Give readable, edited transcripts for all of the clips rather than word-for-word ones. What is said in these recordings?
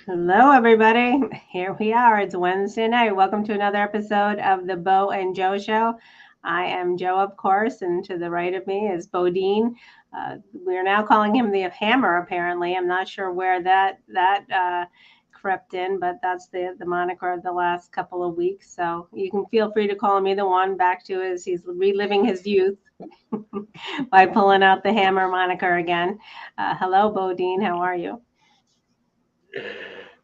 Hello, everybody. Here we are. It's Wednesday night. Welcome to another episode of the Bo and Joe Show. I am Joe, of course, and to the right of me is Bodine. We're now calling him the Hammer. Apparently, I'm not sure where that crept in, but that's the moniker of the last couple of weeks. So you can feel free to call him either one. Back to his, he's reliving his youth by pulling out the Hammer moniker again. Hello, Bodine. How are you?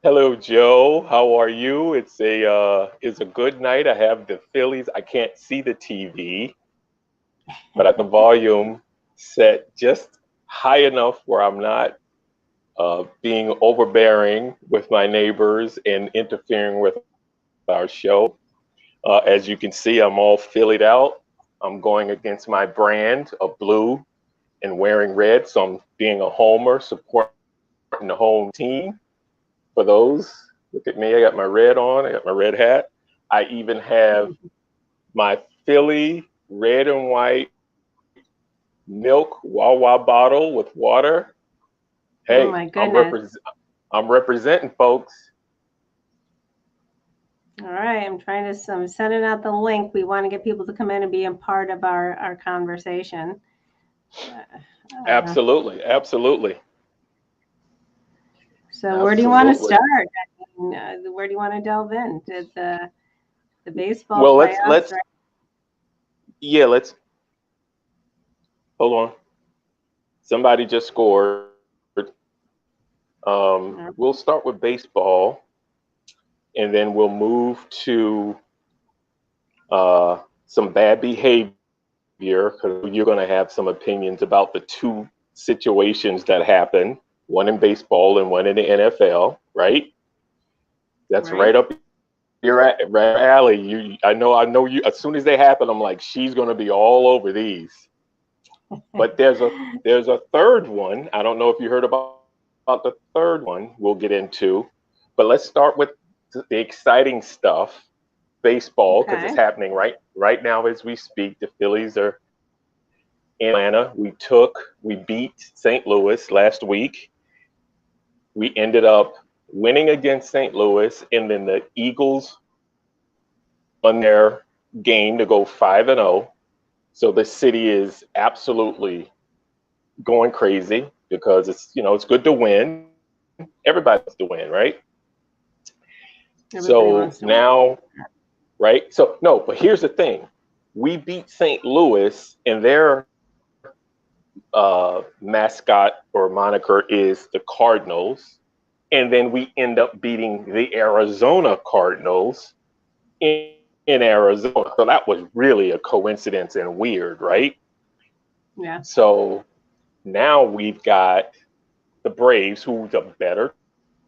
Hello, Joe. How are you? It's a good night. I have the Phillies. I can't see the TV, but I got the volume set just high enough where I'm not being overbearing with my neighbors and interfering with our show. As you can see, I'm all Phillied out. I'm going against my brand of blue and wearing red, so I'm being a homer, supporting the home team. For those, look at me. I got my red on. I got my red hat. I even have my Philly red and white milk Wawa bottle with water. Hey, Oh my goodness. I'm representing, folks. All right, I'm sending out the link. We want to get people to come in and be a part of our conversation. Uh, Absolutely, absolutely, so where do you want to absolutely. start? Where do you want to delve in? To the baseball Well, playoffs, right? yeah, let's hold on. Somebody just scored. We'll start with baseball, and then we'll move to some bad behavior because I know you're going to have some opinions about the two situations that happened, one in baseball and one in the NFL, right? That's right Right. up your right alley. I know you. As soon as they happen, I'm like, she's going to be all over these. But there's a third one. I don't know if you heard about the third one. We'll get into, but let's start with the exciting stuff, baseball, because it's Okay. happening right now as we speak. The Phillies are in Atlanta. We beat St. Louis last week. We ended up winning against St. Louis, and then the Eagles won their game to go 5-0. So the city is absolutely going crazy because it's good to win. Everybody wants to win, right? Everybody So wants to win. now, right? So no, but here's the thing: we beat St. Louis, and their mascot or moniker is the Cardinals, and then we end up beating the Arizona Cardinals in Arizona. So that was really a coincidence and weird, right? Yeah. So now we've got the Braves, who's a better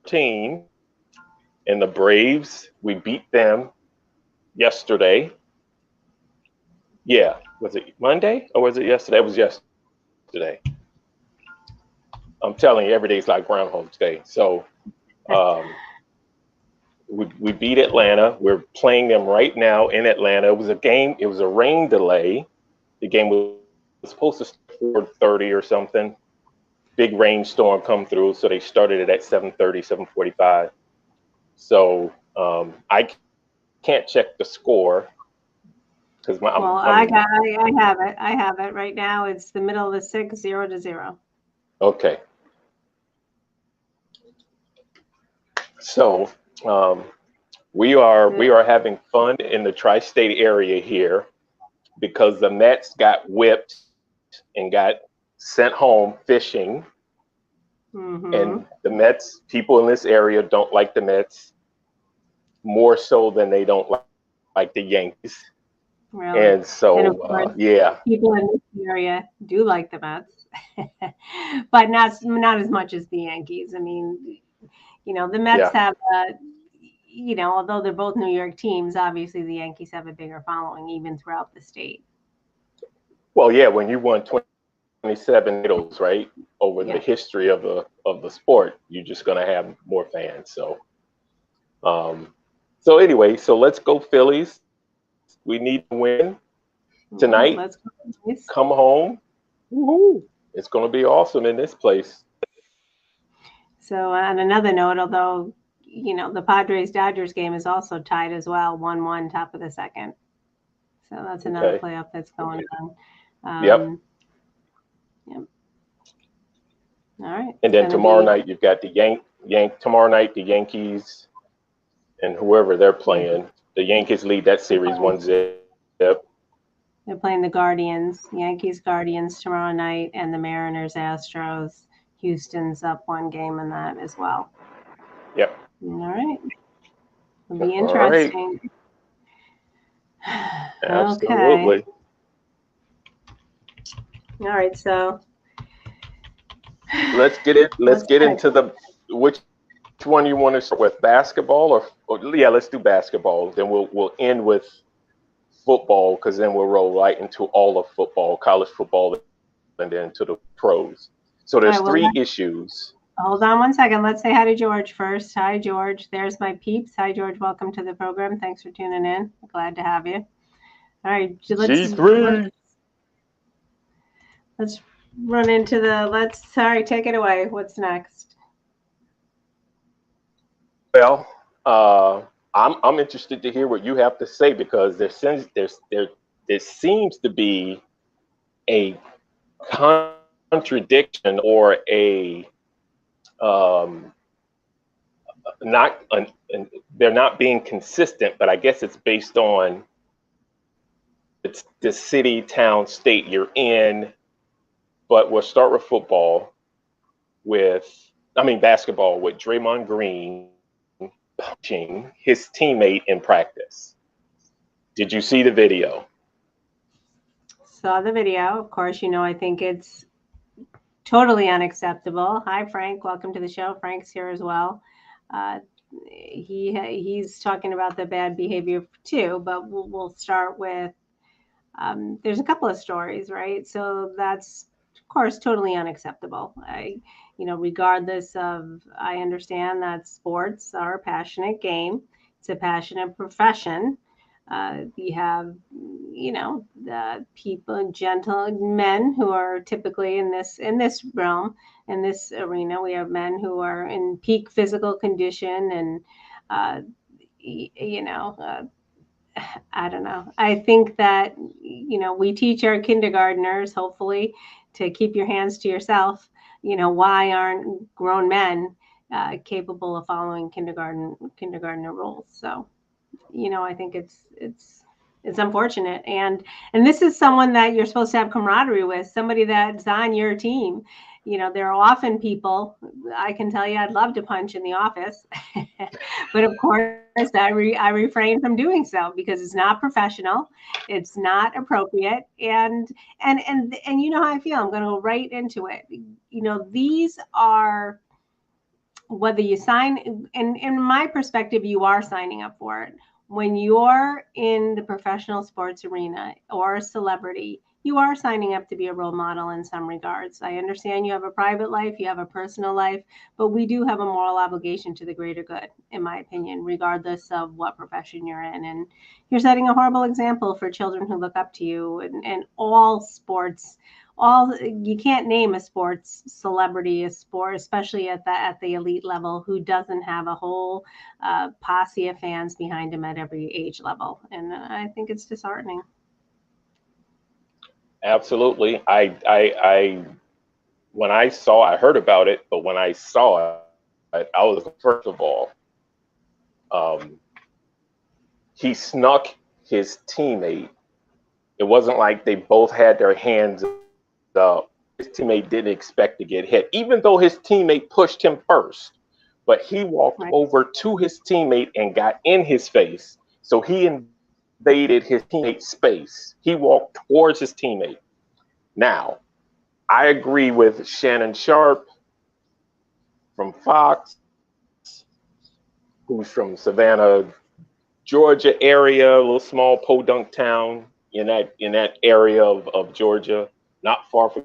team, and the Braves, we beat them yesterday. Yeah, was it Monday or was it yesterday? It was yesterday. I'm telling you, every day's like Groundhog's Day. So um, we beat Atlanta. We're playing them right now in Atlanta. It was a game. It was a rain delay. The game was supposed to start at 4:30 or something. Big rainstorm come through, so they started it at 7:30, 7:45. So I can't check the score because I'm Well, I have it. I have it right now. It's the middle of the six, 0-0. okay. So um, we are having fun in the tri-state area here because the Mets got whipped and got sent home fishing, and Mm-hmm. the Mets people in this area don't like the Mets more so than they don't like the Yankees, and Really. And so of course, yeah, people in this area do like the Mets, but not as much as the Yankees. I mean, the Mets yeah. have, although they're both New York teams, obviously the Yankees have a bigger following even throughout the state. Well, yeah, when you won 27 titles, right, over the Yeah. history of the sport, you're just gonna have more fans. Um, so anyway, so let's go Phillies. We need to win tonight. Let's go. Come Please. home. Woo-hoo. It's gonna be awesome in this place. So, on another note, although the Padres-Dodgers game is also tied as well, 1-1, top of the second. So that's another playoff that's going on. Yep. Yep. All right. And then tomorrow night, you've got the tomorrow night, the Yankees and whoever they're playing. The Yankees lead that series 1-0. They're playing the Guardians, Yankees Guardians tomorrow night, and the Mariners Astros. Houston's up 1 game in that as well. Yep. All right. It'll be interesting. Right. Absolutely. Okay. All right, so let's get into which one you want to start with, basketball or let's do basketball. Then we'll end with football, because then we'll roll right into all of football, college football, and then to the pros. So there's 3 issues. Hold on 1 second. Let's say hi to George first. Hi, George. There's my peeps. Hi, George. Welcome to the program. Thanks for tuning in. Glad to have you. All right. Let's run into sorry, take it away. What's next? Well, I'm interested to hear what you have to say, because there seems to be a contradiction or they're not being consistent, but I guess it's based on the city, town, state you're in. But we'll start with basketball with Draymond Green punching his teammate in practice. Did you see the video? Saw the video. Of course, I think it's totally unacceptable. Hi, Frank. Welcome to the show. Frank's here as well. He's talking about the bad behavior too, but we'll start with, there's a couple of stories, right? So that's, of course, totally unacceptable. Regardless of, I understand that sports are a passionate game. It's a passionate profession. We have, the people, gentlemen who are typically in this realm, in this arena. We have men who are in peak physical condition, and I don't know. I think that we teach our kindergartners, hopefully, to keep your hands to yourself. Why aren't grown men capable of following kindergartner rules? So, I think it's unfortunate, and this is someone that you're supposed to have camaraderie with, somebody that's on your team. There are often people, I can tell you, I'd love to punch in the office, but of course I refrain from doing so, because it's not professional, it's not appropriate, and you know how I feel. I'm going to go right into it. These are, whether you sign, and in my perspective, you are signing up for it. When you're in the professional sports arena or a celebrity, you are signing up to be a role model in some regards. I understand you have a private life, you have a personal life, but we do have a moral obligation to the greater good, in my opinion, regardless of what profession you're in. And you're setting a horrible example for children who look up to you, and all sports. You can't name a sports celebrity, a sport, especially at the elite level, who doesn't have a whole posse of fans behind him at every age level. And I think it's disheartening. Absolutely. I heard about it, but when I saw it, I was, first of all, he snuck his teammate. It wasn't like they both had their hands up. His teammate didn't expect to get hit, even though his teammate pushed him first. But he walked over to his teammate and got in his face. So he invaded his teammate's space. He walked towards his teammate. Now, I agree with Shannon Sharp from Fox, who's from Savannah, Georgia area, a little small podunk town in that area of Georgia, not far from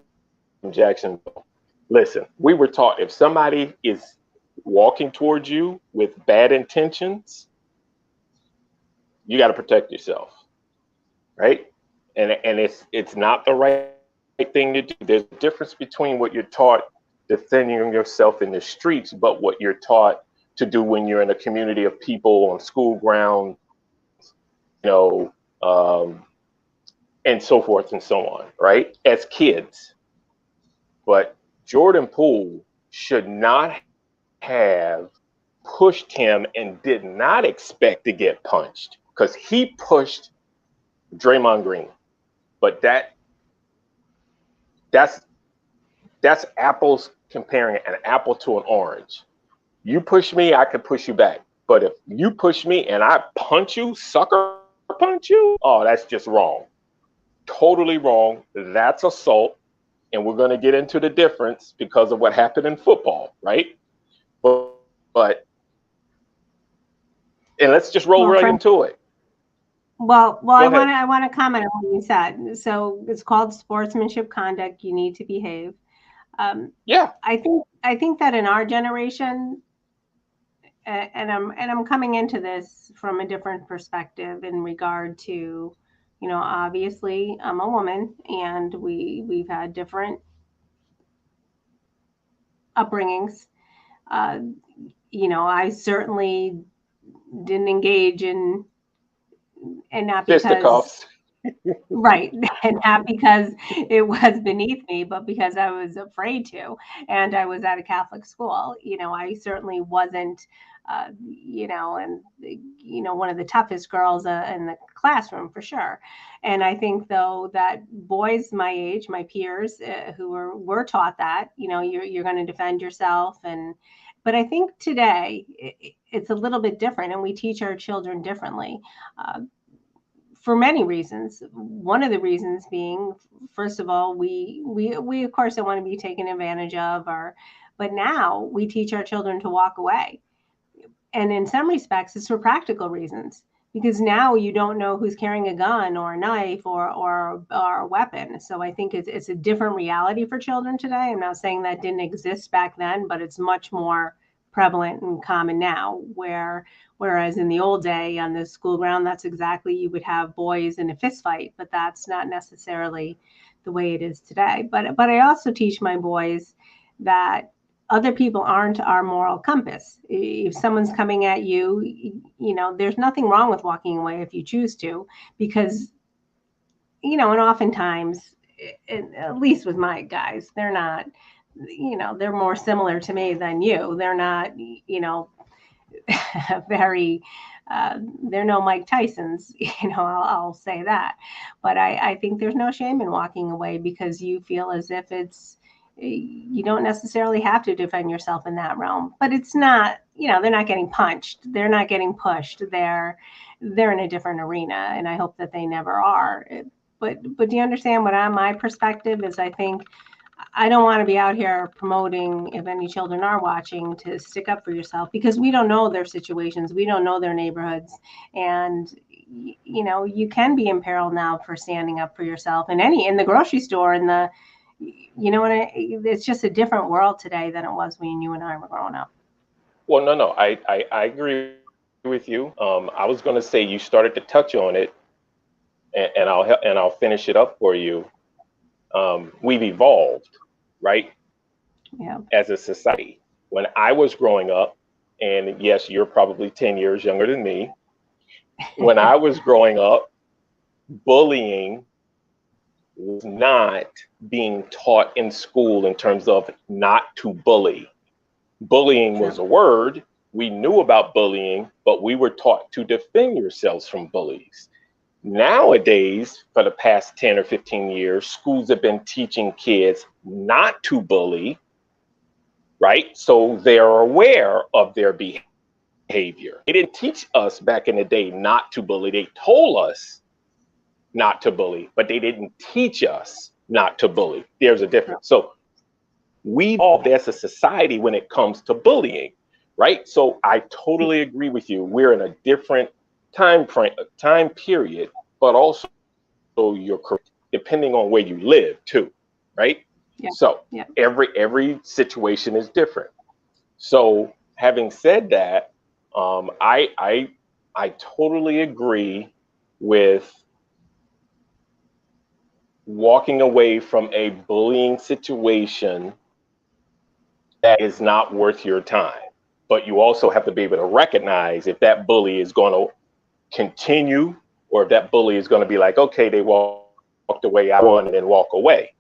Jacksonville. Listen, we were taught, if somebody is walking towards you with bad intentions, you got to protect yourself, right? And it's not the right thing to do. There's a difference between what you're taught defending yourself in the streets, but what you're taught to do when you're in a community of people on school grounds, you know, and so forth and so on, right? As kids. But Jordan Poole should not have pushed him and did not expect to get punched because he pushed Draymond Green. But that's apples comparing an apple to an orange. You push me, I can push you back. But if you push me and I punch you, sucker punch you, oh, that's just wrong. Totally wrong. That's assault. And we're going to get into the difference because of what happened in football, right? But and let's just roll right into it. Well, I want to comment on what you said. So it's called sportsmanship conduct. You need to behave. Yeah, I think that in our generation, and I'm coming into this from a different perspective in regard to, you know, obviously I'm a woman and we've had different upbringings. You know, I certainly didn't engage in, and not because fisticuffs. Right. And not because it was beneath me, but because I was afraid to. And I was at a Catholic school. You know, I certainly wasn't, you know, and, you know, one of the toughest girls in the classroom for sure. And I think, though, that boys my age, my peers who were taught that, you know, you're going to defend yourself. But I think today it's a little bit different, and we teach our children differently. For many reasons. One of the reasons being, first of all, we of course don't want to be taken advantage of, but now we teach our children to walk away. And in some respects, it's for practical reasons, because now you don't know who's carrying a gun or a knife or a weapon. So I think it's a different reality for children today. I'm not saying that didn't exist back then, but it's much more prevalent and common now, whereas in the old day on the school ground, that's exactly, you would have boys in a fist fight, but that's not necessarily the way it is today. But I also teach my boys that other people aren't our moral compass. If someone's coming at you, you know, there's nothing wrong with walking away if you choose to, because, you know, and oftentimes, at least with my guys, they're not, you know, they're more similar to me than you. They're not, you know, very, they're no Mike Tysons, you know, I'll say that. But I think there's no shame in walking away, because you feel as if you don't necessarily have to defend yourself in that realm. But it's not, you know, they're not getting punched. They're not getting pushed. They're in a different arena, and I hope that they never are. But do you understand what my perspective is? I think I don't want to be out here promoting, if any children are watching, to stick up for yourself, because we don't know their situations. We don't know their neighborhoods. And, you know, you can be in peril now for standing up for yourself in the grocery store, you know, it's just a different world today than it was when you and I were growing up. Well, no, I agree with you. I was going to say you started to touch on it, and I'll finish it up for you. We've evolved, right? Yeah. As a society. When I was growing up, and yes, you're probably 10 years younger than me. When I was growing up, bullying was not being taught in school in terms of not to bully. Bullying was a word. We knew about bullying, but we were taught to defend yourselves from bullies. Nowadays, for the past 10 or 15 years, schools have been teaching kids not to bully, right? So they're aware of their behavior. They didn't teach us back in the day not to bully. They told us not to bully, but they didn't teach us not to bully. There's a difference. So we all, there's a society when it comes to bullying, right? So I totally agree with you. We're in a different time period, but also you're correct, depending on where you live too, right? Yeah. So yeah. every situation is different. So having said that, I totally agree with walking away from a bullying situation that is not worth your time. but you also have to be able to recognize if that bully is going to continue, or if that bully is going to be like, okay, they walked away, I won, and then walk away,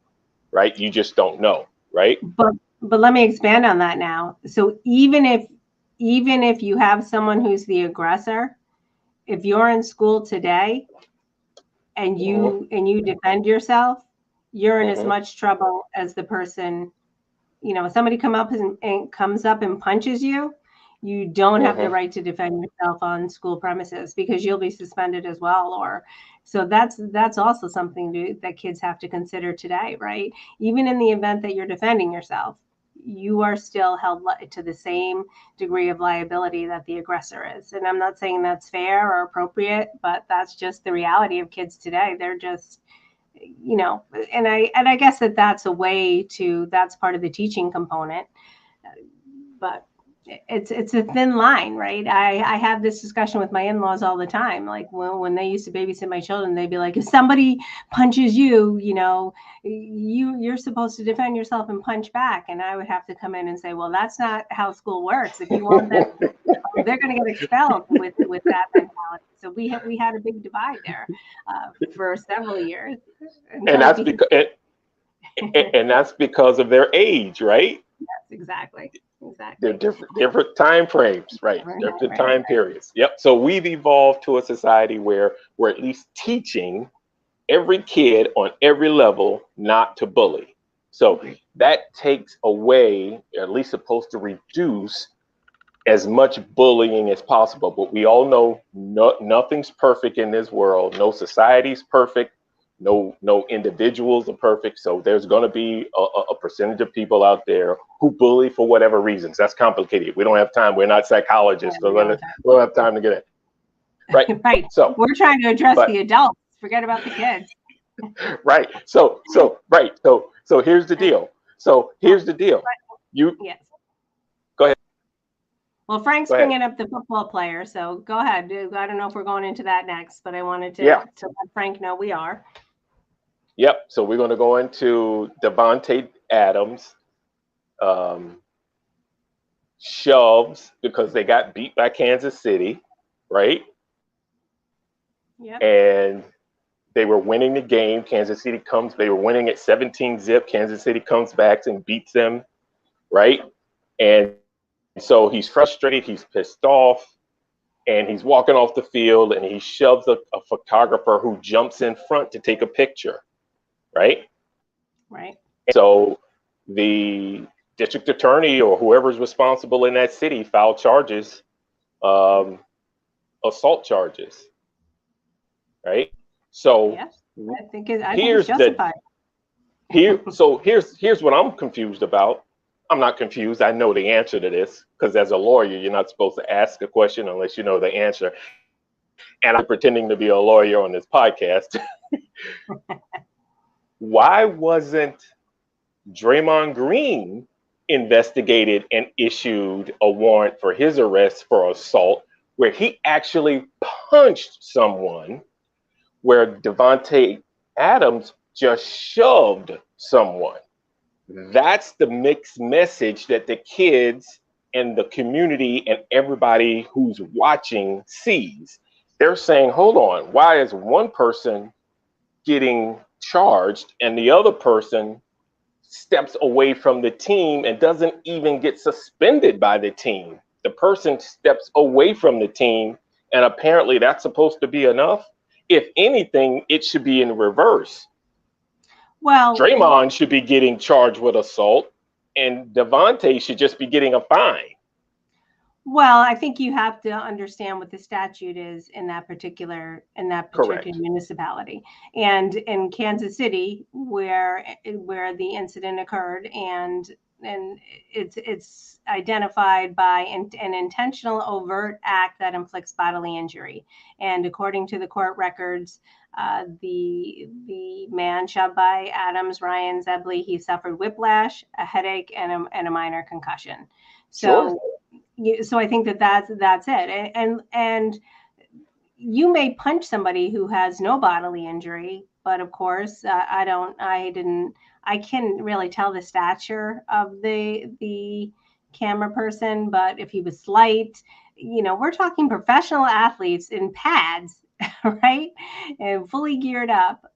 right? You just don't know, right? But let me expand on that now. So even if you have someone who's the aggressor, if you're in school today and you defend yourself, you're in as much trouble as the person. If somebody comes up and punches you, you don't have the right to defend yourself on school premises, because you'll be suspended as well. So that's also something that kids have to consider today, right? Even in the event that you're defending yourself, you are still held to the same degree of liability that the aggressor is. And I'm not saying that's fair or appropriate, but that's just the reality of kids today. They're just, and I guess that's a way that's part of the teaching component, but it's a thin line, right? I have this discussion with my in-laws all the time. Like when they used to babysit my children, they'd be like, if somebody punches you, you're supposed to defend yourself and punch back. And I would have to come in and say, well, that's not how school works. If you want them, they're going to get expelled with that mentality. So we had a big divide there for several years. And that's because of their age, right? Yes, exactly. They're different time frames, right? Different time periods. Yep. So we've evolved to a society where we're at least teaching every kid on every level not to bully. So that takes away, or at least supposed to reduce, as much bullying as possible. But we all know nothing's perfect in this world. No society's perfect. No individuals are perfect. So there's going to be a percentage of people out there who bully for whatever reasons. That's complicated. We don't have time. We're not psychologists. We don't have time to get it. Right. Right. So we're trying to address the adults. Forget about the kids. Right. So here's the deal. Yes. Go ahead. Well, Frank's bringing up the football player, so go ahead. I don't know if we're going into that next, but I wanted to let Frank know we are. Yep. So we're going to go into Davante Adams shoves because they got beat by Kansas City, right? Yeah. And they were winning the game. They were winning at 17-0. Kansas City comes back and beats them, right? And so he's frustrated, he's pissed off, and he's walking off the field, and he shoves a photographer who jumps in front to take a picture, right? Right. So the district attorney or whoever's responsible in that city filed charges, assault charges, right? So yes, I think it's justified. Here's what I'm confused about. I'm not confused. I know the answer to this, because as a lawyer, you're not supposed to ask a question unless you know the answer. And I'm pretending to be a lawyer on this podcast. Why wasn't Draymond Green investigated and issued a warrant for his arrest for assault, where he actually punched someone, where Davante Adams just shoved someone? That's the mixed message that the kids and the community and everybody who's watching sees. They're saying, hold on, why is one person getting charged and the other person steps away from the team and doesn't even get suspended by the team? The person steps away from the team, and apparently that's supposed to be enough. If anything, it should be in reverse. Well, Draymond should be getting charged with assault, and Davante should just be getting a fine. Well, I think you have to understand what the statute is in that particular municipality, and in Kansas City, where the incident occurred, and it's identified by an intentional overt act that inflicts bodily injury. And according to the court records, the man shoved by Adams, Ryan Zebley, he suffered whiplash, a headache, and a minor concussion. So, so I think that's it. And you may punch somebody who has no bodily injury, but of course, I can't really tell the stature of the camera person, but if he was slight, we're talking professional athletes in pads, right? And fully geared up,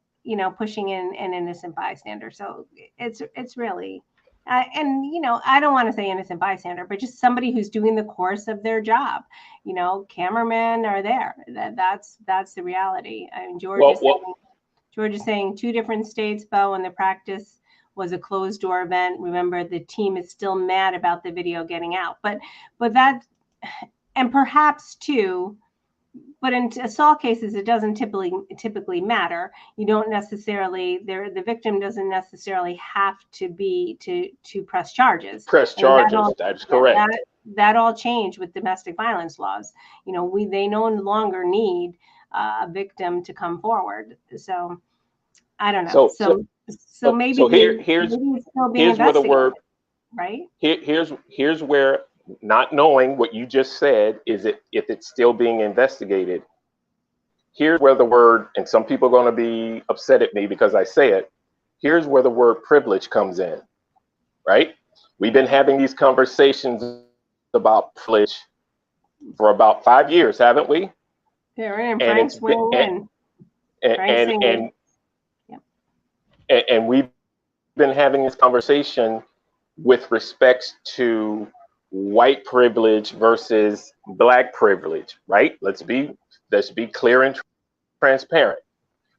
pushing in an innocent bystander. So it's really, and I don't want to say innocent bystander, but just somebody who's doing the course of their job. Cameramen are there. That's the reality. I mean, George is saying 2 different states, Bo, and the practice was a closed door event. Remember, the team is still mad about the video getting out, but that, and perhaps too. But in assault cases, it doesn't typically matter. You don't necessarily, the victim doesn't necessarily have to be to press charges. Press charges. That's correct. That all changed with domestic violence laws. They no longer need a victim to come forward. So I don't know. So maybe here's where the word, right. Here's where, not knowing what you just said, is it if it's still being investigated. Here's where the word, and some people are going to be upset at me because I say it, here's where the word privilege comes in, right? We've been having these conversations about privilege for about 5 years, haven't we? Yeah, and Frank's weighing in. And we've been having this conversation with respects to white privilege versus black privilege, right? Let's be clear and transparent.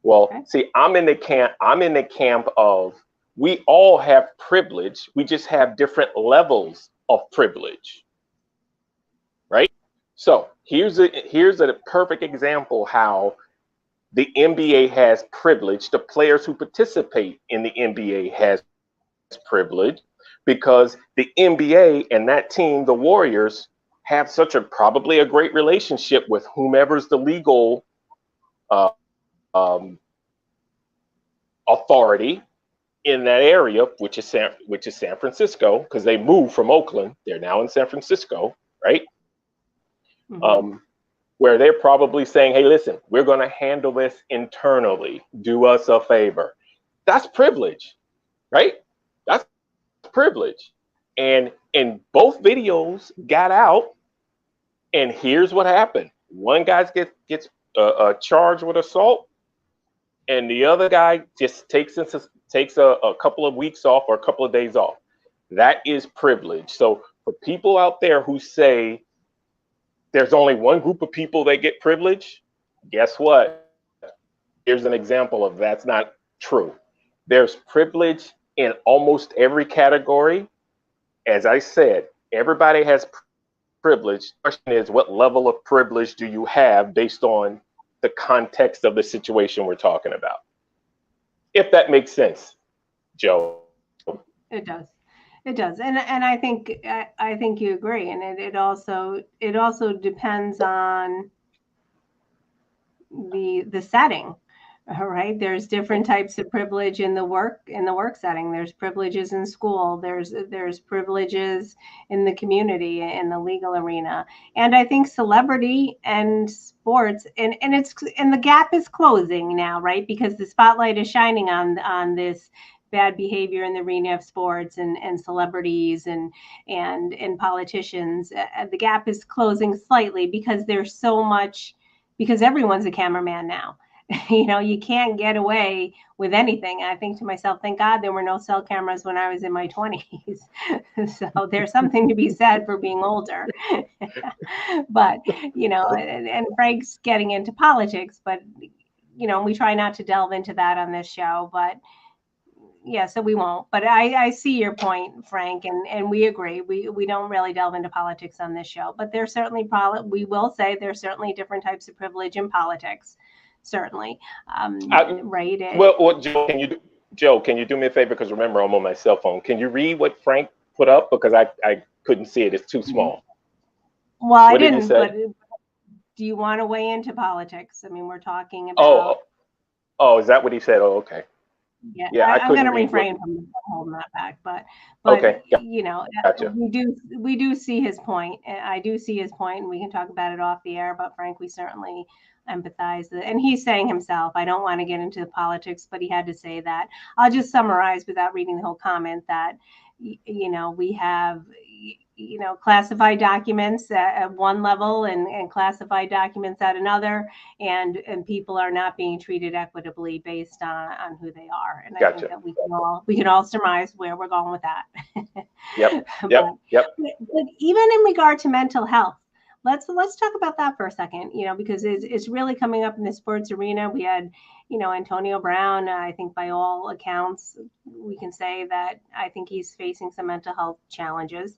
Well, okay. See, I'm in the camp of, we all have privilege. We just have different levels of privilege, right? So here's a perfect example how the NBA has privilege. The players who participate in the NBA has privilege, because the NBA and that team, the Warriors, have probably a great relationship with whomever's the legal authority in that area, which is San Francisco, because they moved from Oakland. They're now in San Francisco, right? Mm-hmm. Where they're probably saying, hey, listen, we're going to handle this internally. Do us a favor. That's privilege, right? That's privilege. And both videos got out, and here's what happened. One guy gets charged with assault, and the other guy just takes a couple of weeks off or a couple of days off. That is privilege. So for people out there who say there's only one group of people that get privilege, guess what? Here's an example of that's not true. There's privilege in almost every category. As I said, everybody has privilege. The question is, what level of privilege do you have based on the context of the situation we're talking about? If that makes sense, Joe. It does. It does. And I think you agree. And it also depends on the setting. All right. There's different types of privilege in the work setting. There's privileges in school. There's privileges in the community, in the legal arena. And I think celebrity and sports, and the gap is closing now, right? Because the spotlight is shining on this bad behavior in the arena of sports and celebrities and politicians. The gap is closing slightly because there's so much, because everyone's a cameraman now. You can't get away with anything. I think to myself, thank God there were no cell cameras when I was in my 20s. So there's something to be said for being older. But, and Frank's getting into politics, but, we try not to delve into that on this show. But yeah, so we won't. But I see your point, Frank, and we agree. We don't really delve into politics on this show. But there's certainly we will say there's certainly different types of privilege in politics. Certainly, right? Well, Joe, can you do me a favor? Because remember, I'm on my cell phone. Can you read what Frank put up? Because I couldn't see it. It's too small. Well, I didn't. But do you want to weigh into politics? I mean, we're talking about. Oh, is that what he said? Oh, okay. Yeah, I'm going to refrain from holding that back, but okay. Yeah. Gotcha. we do see his point. I do see his point, and we can talk about it off the air. But Frank, we certainly empathize, and he's saying himself, I don't want to get into the politics, but he had to say that. I'll just summarize without reading the whole comment that we have classified documents at one level and classified documents at another, and people are not being treated equitably based on who they are. And I think that we can all surmise where we're going with that. Yep. But even in regard to mental health, let's talk about that for a second, because it's really coming up in the sports arena. We had, Antonio Brown. I think by all accounts, we can say that I think he's facing some mental health challenges.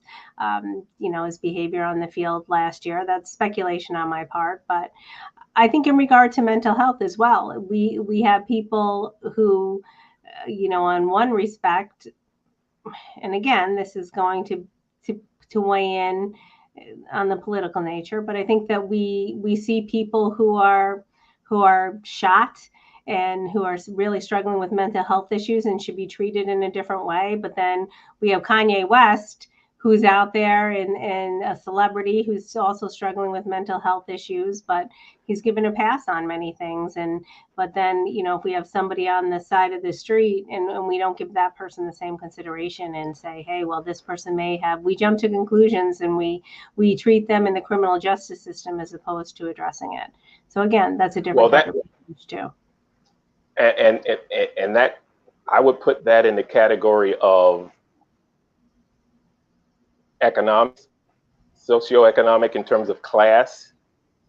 His behavior on the field last year, that's speculation on my part, but I think in regard to mental health as well, we have people who, on one respect, and again, this is going to weigh in on the political nature, but I think that we see people who are shot and who are really struggling with mental health issues and should be treated in a different way. But then we have Kanye West, who's out there and a celebrity who's also struggling with mental health issues, but he's given a pass on many things. But then, if we have somebody on the side of the street and we don't give that person the same consideration and say, hey, well, this person we jump to conclusions and we treat them in the criminal justice system as opposed to addressing it. So again, that's a different type of approach too. And that, I would put that in the category of economics, socioeconomic in terms of class.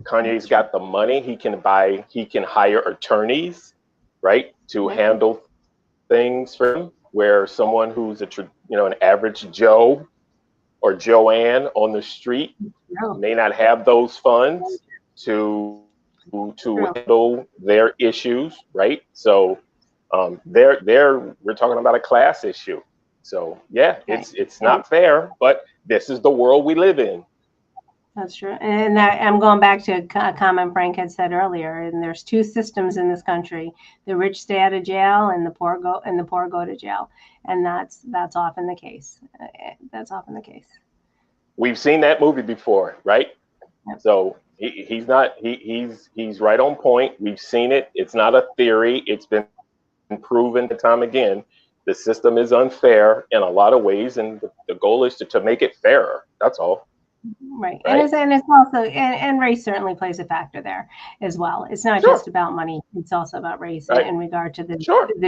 Kanye's got the money. He can hire attorneys, right, to handle things for him, where someone who's an average Joe or Joanne on the street may not have those funds to handle their issues, right? So we're talking about a class issue. So yeah, it's not fair, but this is the world we live in. That's true. And I'm going back to a comment Frank had said earlier, and there's two systems in this country. The rich stay out of jail and the poor go to jail. And that's often the case. That's often the case. We've seen that movie before, right? Yep. So he's right on point. We've seen it. It's not a theory. It's been proven time again. The system is unfair in a lot of ways, and the goal is to make it fairer. That's all. Right. And it's also, and race certainly plays a factor there as well. It's not just about money. It's also about race in regard to the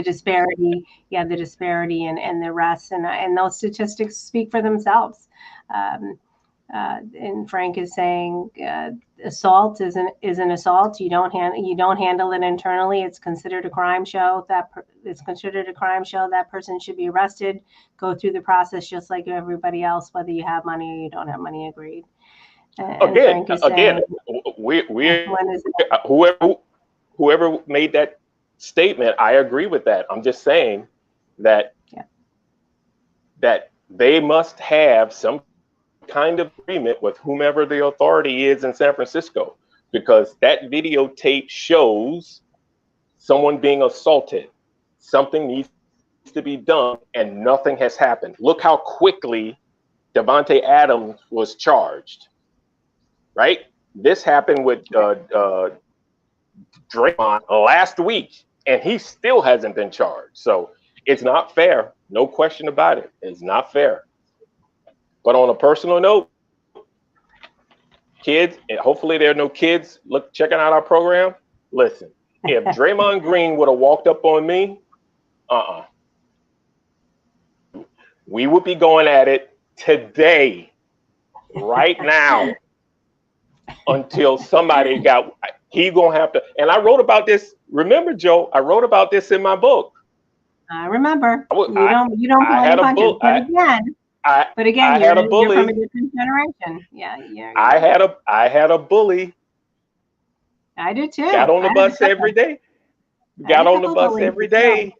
disparity. Yeah, the disparity and the rest. And those statistics speak for themselves. And Frank is saying assault is an assault. You don't handle it internally. It's considered a crime show. That person should be arrested. Go through the process just like everybody else, whether you have money or you don't have money. Agreed. Again, whoever made that statement, I agree with that. I'm just saying that they must have some kind of agreement with whomever the authority is in San Francisco, because that videotape shows someone being assaulted. Something needs to be done and nothing has happened. Look how quickly Davante Adams was charged, right? This happened with Draymond last week and he still hasn't been charged. So it's not fair. No question about it. It's not fair. But on a personal note, kids, and hopefully there are no kids checking out our program. Listen, if Draymond Green would have walked up on me, we would be going at it today, right now, until somebody he's gonna have to. And I wrote about this. Remember, Joe, I wrote about this in my book. I remember. You don't play punches, but again, you're from a different generation. Yeah. I had a bully. I did too. Got on the bus every day.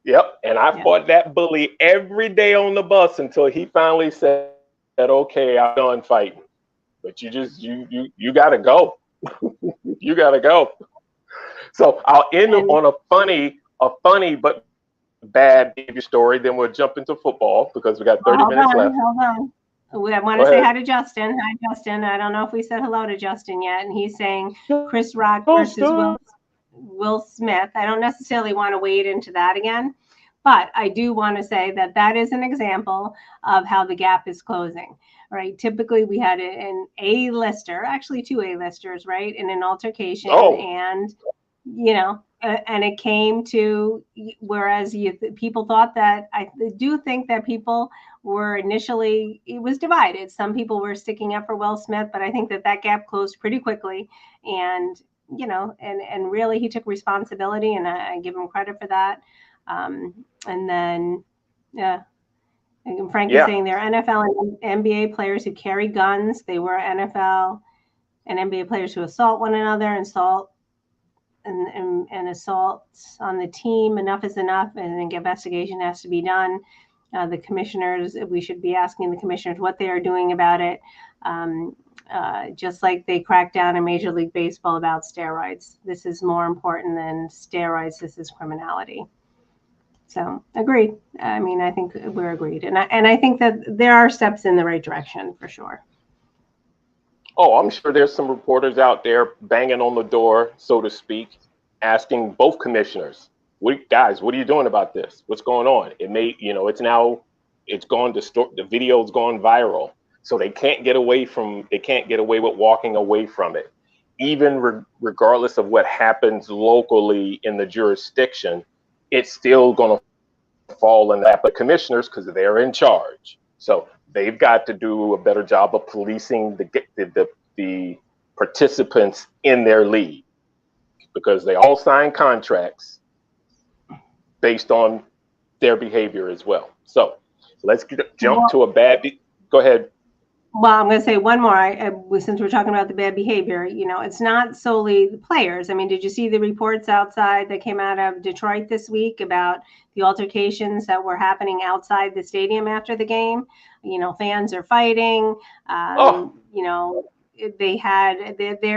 Yep. And I fought that bully every day on the bus until he finally said, okay, I'm done fighting. But you gotta go. You gotta go. So I'll end on a funny but bad behavior story, then we'll jump into football because we got 30 minutes left. Hold on. I want to say hi to Justin. Hi, Justin. I don't know if we said hello to Justin yet, and he's saying Chris Rock versus Will Smith. I don't necessarily want to wade into that again, But I do want to say that that is an example of how the gap is closing, right? Typically, we had an A-lister, actually two A-listers, right, in an altercation, and and it came to, whereas people thought that, I do think that people were initially, it was divided. Some people were sticking up for Will Smith, but I think that that gap closed pretty quickly, and and really he took responsibility, and I give him credit for that. And then, yeah, and Frank is saying there are NFL and NBA players who carry guns. They were NFL and NBA players who assault one another, and assaults on the team. Enough is enough, and an investigation has to be done. The commissioners, we should be asking the commissioners what they are doing about it, just like they cracked down in Major League Baseball about steroids. This is more important than steroids. This is criminality. So agreed. I mean, I think we're agreed, and I think that there are steps in the right direction for sure. Oh, I'm sure there's some reporters out there banging on the door, so to speak, asking both commissioners, guys, what are you doing about this? What's going on? It may, it's gone to the video's gone viral. So they can't get away with walking away from it. Even regardless of what happens locally in the jurisdiction, it's still going to fall in that. But commissioners, because they're in charge. So they've got to do a better job of policing the participants in their league, because they all sign contracts based on their behavior as well. So let's jump to go ahead. Well, I'm going to say one more. Since we're talking about the bad behavior, it's not solely the players. I mean, did you see the reports outside that came out of Detroit this week about the altercations that were happening outside the stadium after the game? Fans are fighting. There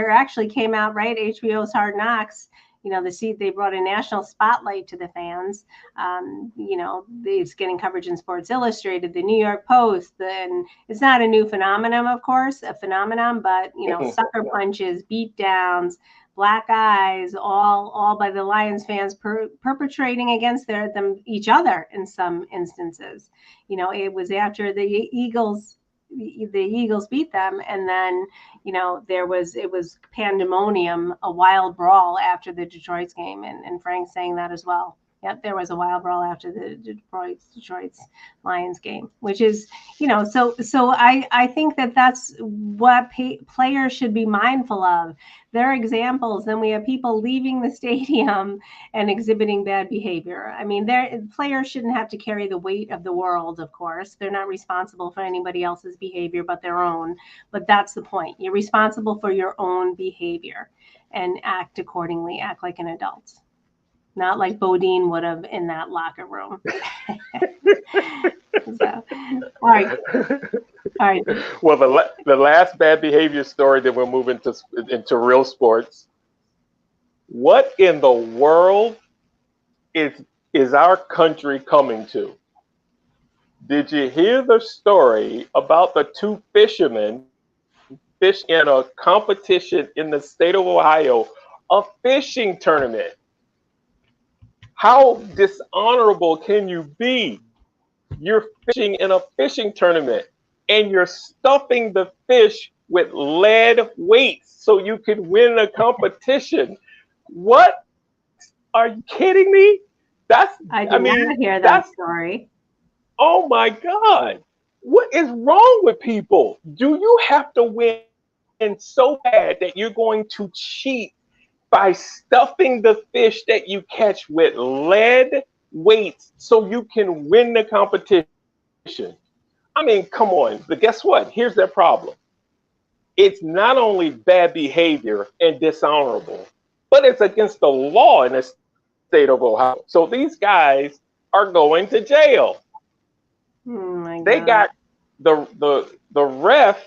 actually came out, right? HBO's Hard Knocks. They brought a national spotlight to the fans. It's getting coverage in Sports Illustrated, the New York Post, and it's not a new phenomenon, of course, but sucker punches, beat downs, black eyes, all by the Lions fans perpetrating against each other in some instances. It was after the Eagles beat them, and then it was pandemonium, a wild brawl after the Detroit's game, and Frank's saying that as well. Yep, there was a wild brawl after the Detroit's Lions game, which is, so I think that's what players should be mindful of. There are examples. Then we have people leaving the stadium and exhibiting bad behavior. I mean, players shouldn't have to carry the weight of the world, of course. They're not responsible for anybody else's behavior but their own. But that's the point. You're responsible for your own behavior and act accordingly, act like an adult. Not like Bodine would have in that locker room. So, all right. Well, the last bad behavior story that we're moving into real sports. What in the world is our country coming to? Did you hear the story about the two fishermen fish in a competition in the state of Ohio, a fishing tournament? How dishonorable can you be? You're fishing in a fishing tournament and you're stuffing the fish with lead weights so you can win a competition. What? Are you kidding me? I did not hear that story. Oh my God. What is wrong with people? Do you have to win so bad that you're going to cheat by stuffing the fish that you catch with lead weights so you can win the competition? I mean, come on. But guess what? Here's their problem. It's not only bad behavior and dishonorable, but it's against the law in the state of Ohio. So these guys are going to jail. Oh my God. They got the ref,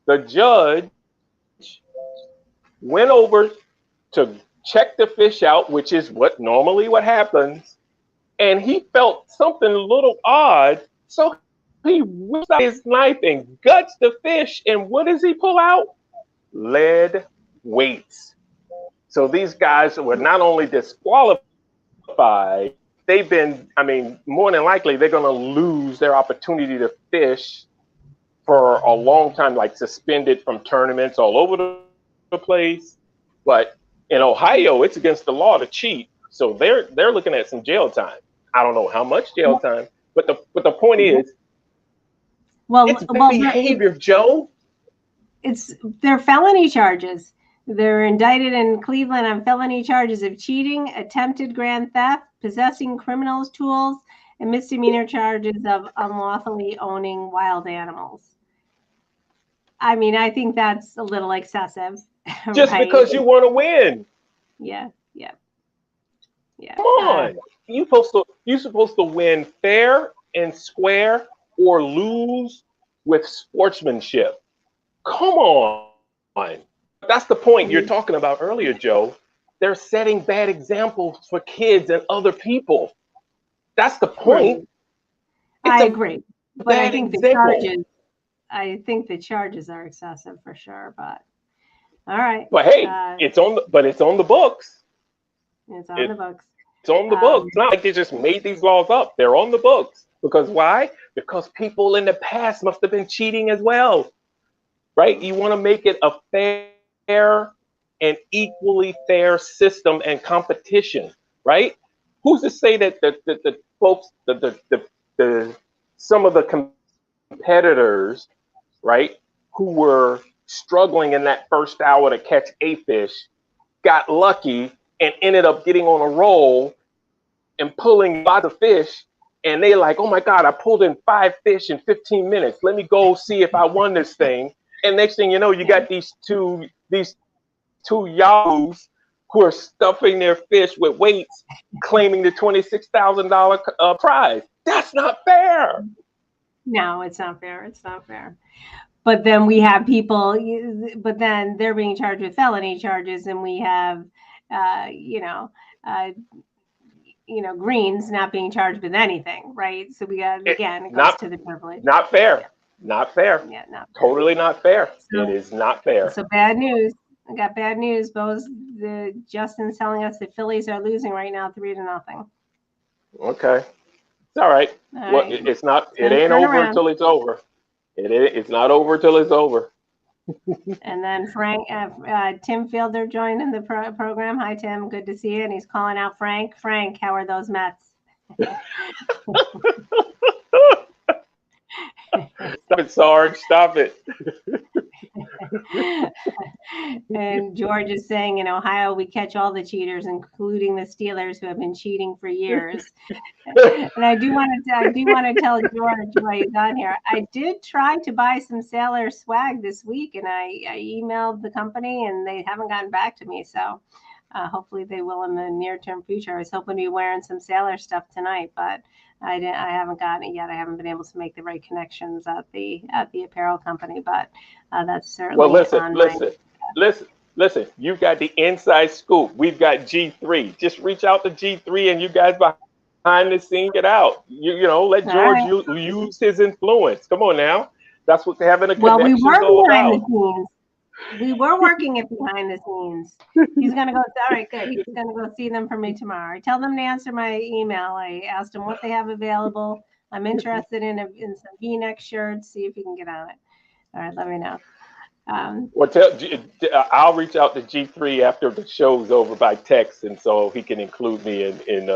the judge, went over to check the fish out, which is what happens, and he felt something a little odd, so he whips out his knife and guts the fish, and what does he pull out? Lead weights. So these guys were not only disqualified, they've been, I mean, more than likely, they're going to lose their opportunity to fish for a long time, like suspended from tournaments all over the place. But in Ohio, it's against the law to cheat. So they're looking at some jail time. I don't know how much jail time, but the point is, it's behavior, Joe. They're felony charges. They're indicted in Cleveland on felony charges of cheating, attempted grand theft, possessing criminals' tools, and misdemeanor charges of unlawfully owning wild animals. I mean, I think that's a little excessive. Just right? Because you want to win. Yeah. Come on. You're supposed to win fair and square or lose with sportsmanship. Come on. That's the point you're talking about earlier, Joe. They're setting bad examples for kids and other people. That's the point. I agree. But I think the charges are excessive for sure, but all right. But hey, it's on the books. It's on the books. It's on the books. It's not like they just made these laws up. They're on the books. Because why? Because people in the past must have been cheating as well. Right? You want to make it a fair and equally fair system and competition, right? Who's to say that the folks, some of the competitors, right, who were struggling in that first hour to catch a fish, got lucky and ended up getting on a roll and pulling lots of fish, and they like, oh my God, I pulled in 5 fish in 15 minutes. Let me go see if I won this thing. And next thing you know, you got these two yahoos who are stuffing their fish with weights, claiming the $26,000 prize. That's not fair. No, it's not fair. It's not fair. But then we have people, but then they're being charged with felony charges, and we have, Greens not being charged with anything, right? So we got, again, it goes to the privilege. Not fair. Not fair. Yeah, not fair. Totally not fair. So, it is not fair. So bad news. I got bad news. Justin's telling us the Phillies are losing right now 3-0. Okay. It's all right. Well, it's not. It ain't over until it's over. It's not over till it's over. And then Tim Fielder joined in the program. Hi, Tim. Good to see you. And he's calling out Frank. Frank, how are those Mets? Stop it, Sarge. Stop it. And George is saying, in Ohio, we catch all the cheaters, including the Steelers, who have been cheating for years. And I do want to tell George while he's on here, I did try to buy some Sailor swag this week, and I emailed the company, and they haven't gotten back to me. So hopefully they will in the near-term future. I was hoping to be wearing some Sailor stuff tonight, but I haven't gotten it yet. I haven't been able to make the right connections at the apparel company, but that's certainly. Well, listen. You've got the inside scoop. We've got G3. Just reach out to G3, and you guys behind the scenes get out. Let George use his influence. Come on now. That's what having a connection is all about. We were working it behind the scenes. He's going to go, all right, good. He's going to go see them for me tomorrow. I tell them to answer my email. I asked them what they have available. I'm interested in some V-neck shirts. See if you can get on it. All right, let me know. I'll reach out to G3 after the show's over by text, and so he can include me in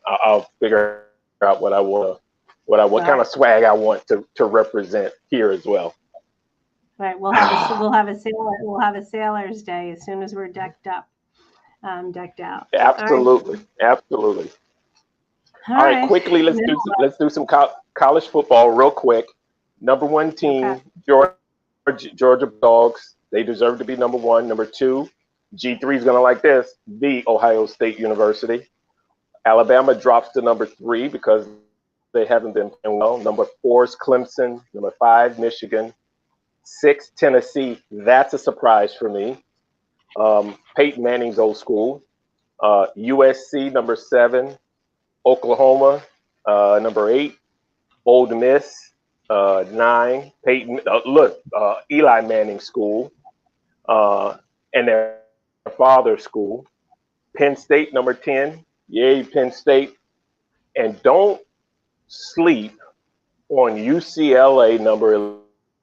I'll figure out what I want, what kind of swag I want to represent here as well. Right, we'll have a Sailor's Day as soon as we're decked out. Absolutely. All right, quickly, let's do some college football real quick. Number 1 team, Georgia Dogs. They deserve to be number 1. Number 2, G3 is gonna like this. The Ohio State University. Alabama drops to number 3 because they haven't been playing well. Number 4 is Clemson. Number 5, Michigan. 6, Tennessee. That's a surprise for me. Peyton Manning's old school. USC, number 7. Oklahoma, number 8. Ole Miss, 9. Peyton, Eli Manning school, and their father's school. Penn State, number 10. Yay, Penn State. And don't sleep on UCLA number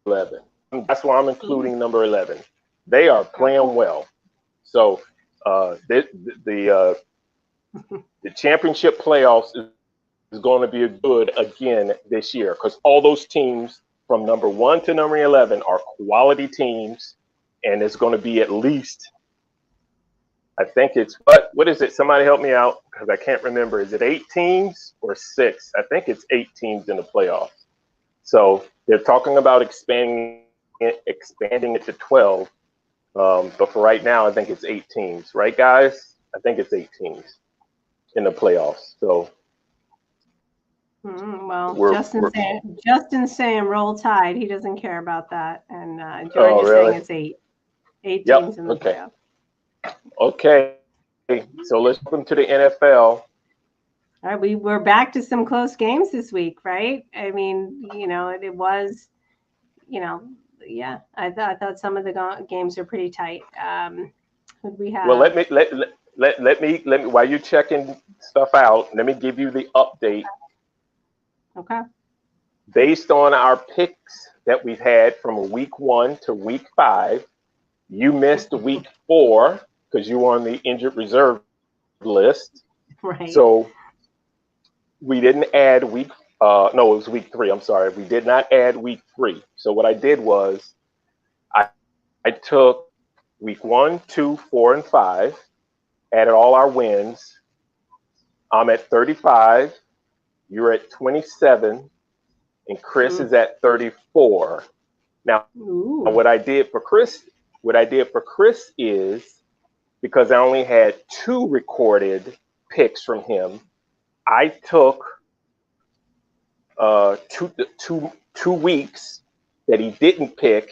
11. That's why I'm including number 11. They are playing well. So the championship playoffs is going to be good again this year because all those teams from number 1 to number 11 are quality teams, and it's going to be at least, I think it's, what is it? Somebody help me out because I can't remember. Is it 8 teams or 6? I think it's 8 teams in the playoffs. So they're talking about expanding it to 12. But for right now, I think it's 8 teams. Right, guys? I think it's 8 teams in the playoffs. So, well, Justin's saying roll tide. He doesn't care about that. And George is saying it's 8. 8 teams in the playoffs. Okay. So let's come to the NFL. All right, we're back to some close games this week, right? I mean, it was, yeah. I thought some of the games are pretty tight. Who do we have? Well, let me while you're checking stuff out, let me give you the update. Okay. Based on our picks that we've had from week 1 to week 5, you missed week 4 because you were on the injured reserve list. Right. So we didn't add week. No, it was week 3. I'm sorry. We did not add week 3. So what I did was I took week 1, 2, 4, and 5, added all our wins. I'm at 35. You're at 27, and Chris is at 34. Now, what I did for Chris is, because I only had 2 recorded picks from him, I took 2 weeks that he didn't pick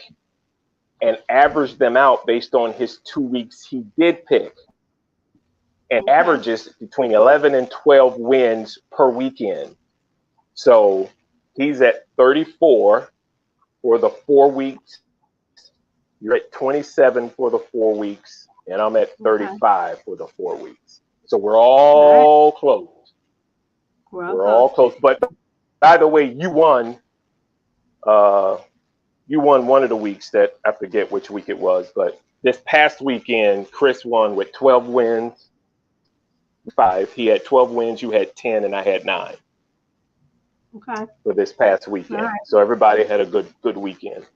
and averaged them out based on his 2 weeks he did pick, and averages between 11 and 12 wins per weekend. So he's at 34 for the 4 weeks. You're at 27 for the 4 weeks, and I'm at 35 for the 4 weeks. So we're all close. We're all close. But by the way, you won. You won one of the weeks that I forget which week it was, but this past weekend, Chris won with 12 wins. 5. He had 12 wins. You had 10, and I had 9. Okay. For this past weekend, so everybody had a good weekend.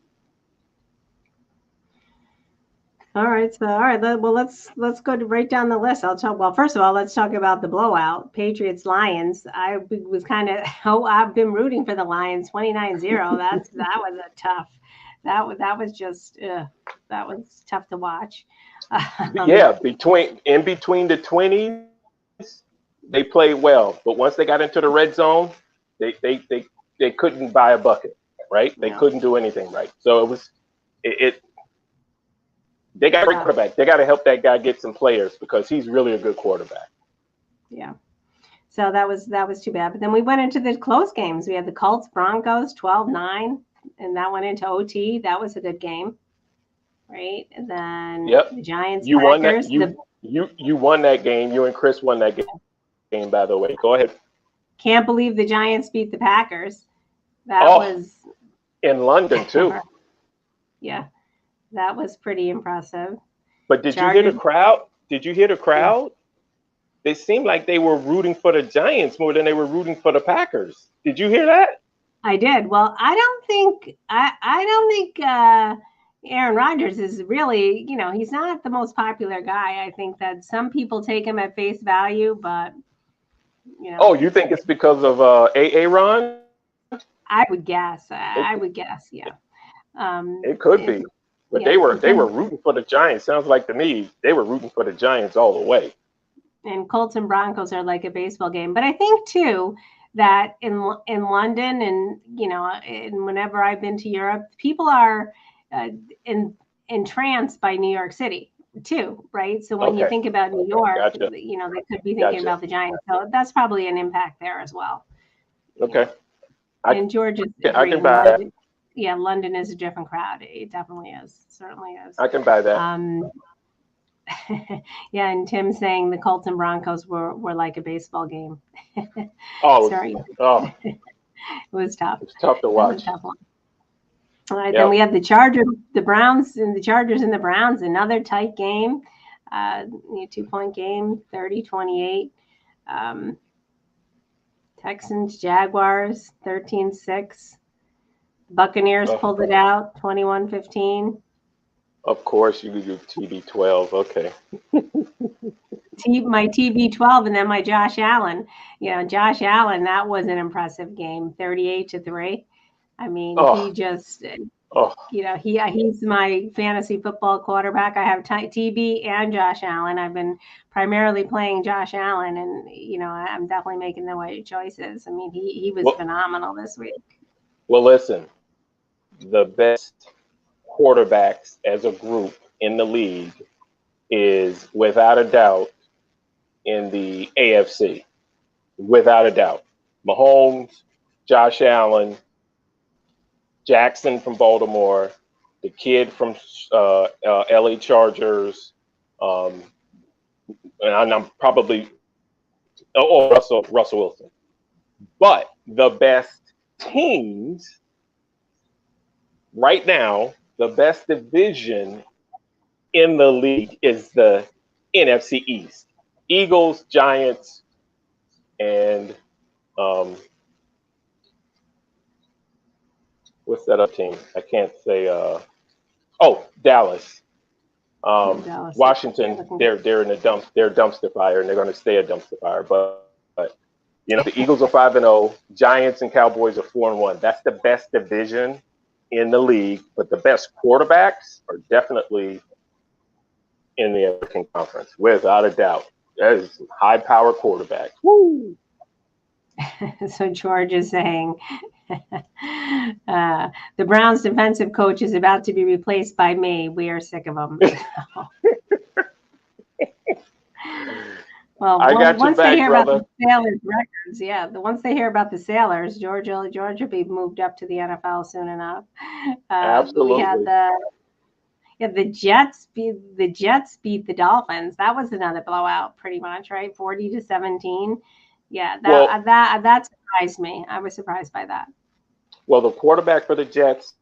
All right. Well, let's go right down the list. Well, first of all, let's talk about the blowout, Patriots Lions. I was I've been rooting for the Lions. 29-0. That was a tough. That was just that was tough to watch. Yeah, between the 20s, they played well, but once they got into the red zone, they couldn't buy a bucket, right? They couldn't do anything right. So they got a great quarterback. They got to help that guy get some players because he's really a good quarterback. Yeah. So that was too bad. But then we went into the close games. We had the Colts Broncos 12-9, and that went into OT. That was a good game, right? And then the Giants. You Packers, won that. You won that game. You and Chris won that game. By the way, go ahead. Can't believe the Giants beat the Packers. That was in London too. Yeah, that was pretty impressive. But did you hear the crowd? Did you hear the crowd? Yeah. It seemed like they were rooting for the Giants more than they were rooting for the Packers. Did you hear that? I did. Well, I don't think Aaron Rodgers is really, he's not the most popular guy. I think that some people take him at face value, but Oh, you think it's because of Aaron? I would guess. I would guess, yeah. It could be. But they were rooting for the Giants. Sounds like to me they were rooting for the Giants all the way. And Colts and Broncos are like a baseball game. But I think too that in London and and whenever I've been to Europe, people are entranced by New York City too, right? So when you think about New York, they could be thinking about the Giants. So that's probably an impact there as well. Okay. And George is I can buy that. Yeah, London is a different crowd. It definitely is. Certainly is. I can buy that. Yeah, and Tim saying the Colts and Broncos were like a baseball game. Oh, Sorry, oh, it was tough. it's tough to That was watch. a tough one. All right, then Yep. we have the Chargers, the Browns, and the Chargers and the Browns. Another tight game, 2-point game, 30-28. Um, Texans, Jaguars, 13-6. Buccaneers Oh, pulled it out, 21-15. of course, you do TB12. Okay. My TB12 and then my Josh Allen. Josh Allen, that was an impressive game, 38-3. I mean, he Oh, just, oh, he's my fantasy football quarterback. I have TB and Josh Allen. I've been primarily playing Josh Allen, and I'm definitely making the right choices. I mean, he was well, phenomenal this week. well, listen, the best quarterbacks as a group in the league is without a doubt in the AFC. Without a doubt. Mahomes, Josh Allen, Jackson from Baltimore, the kid from LA Chargers, um, and I'm probably Russell Wilson. But the best teams right now, the best division in the league is the NFC East. Eagles, Giants, and what's that other team? I can't say. Dallas. Dallas. Washington, they're in a dumpster fire, and they're going to stay a dumpster fire. But the Eagles are 5-0. Giants and Cowboys are 4-1. That's the best division in the league. But the best quarterbacks are definitely in the American Conference, without a doubt. That is high-power quarterbacks. Woo! So George is saying the Browns defensive coach is about to be replaced by me. We are sick of him. Well, I got once your back, they hear brother. about the Sailors records, once they hear about the Sailors, George will be moved up to the NFL soon enough. Absolutely. We had the Jets beat the Dolphins. That was another blowout, pretty much, right? 40-17. Yeah, that surprised me. I was surprised by that. Well, the quarterback for the Jets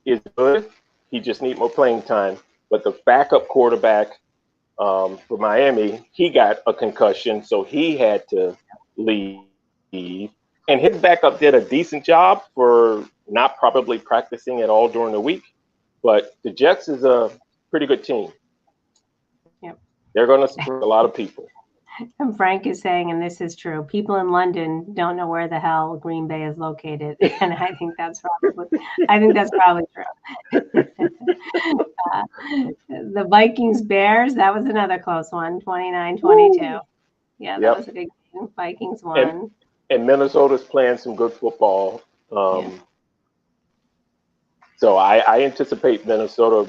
is good. He just needs more playing time. But the backup quarterback for Miami, he got a concussion, so he had to leave. And his backup did a decent job for not probably practicing at all during the week. But the Jets is a pretty good team. Yep. They're going to support a lot of people. And Frank is saying, and this is true, people in London don't know where the hell Green Bay is located. And I think that's probably true. The Vikings Bears, that was another close one, 29-22. Yeah, that was a big game. Vikings won. And Minnesota's playing some good football. So I anticipate Minnesota